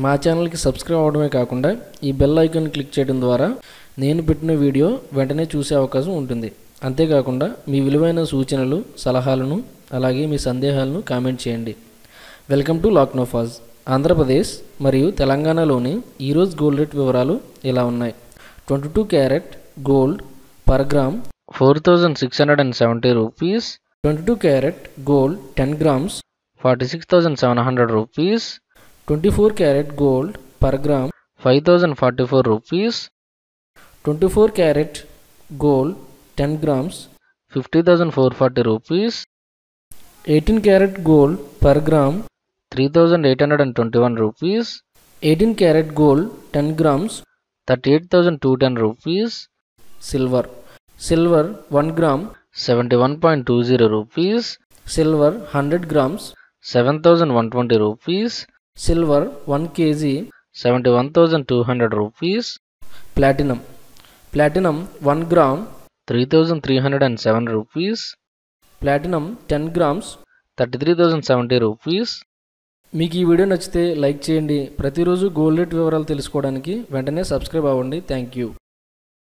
మా ఛానల్కి సబ్స్క్రైబ్ అవడమే కాకుండా ఈ బెల్ ఐకాన్ క్లిక్ చేయడం ద్వారా నేను పెట్టిన వీడియో వెంటనే చూసే అవకాశం ఉంటుంది. అంతేకాకుండా మీ విలువైన సూచనలు సలహాలను అలాగే మీ సందేహాలను కామెంట్ చేయండి. Welcome to లాక్నోఫాజ్. ఆంధ్రప్రదేశ్ మరియు తెలంగాణలోని ఈరోజు గోల్డ్ రేట్ వివరాలు ఇలా ఉన్నాయి. 22 carat gold per gram 4670 rupees. 22 carat gold 10 grams 46,700 rupees. 24 carat gold per gram 5,044 rupees. 24 carat gold 10 grams 50,440 rupees. 18 carat gold per gram 3,821 rupees. 18 carat gold 10 grams 38,210 rupees. Silver 1 gram 71.20 rupees. Silver 100 grams 7,120 rupees. Silver 1 kg 71,200 rupees. Platinum 1 gram 3,307 rupees. Platinum 10 grams 33,070 rupees. మీకు ఈ video నచ్చితే like చేయండి. ప్రతిరోజు gold rate వివరాలు తెలుసుకోవడానికి వెంటనే subscribe అవ్వండి. Thank you.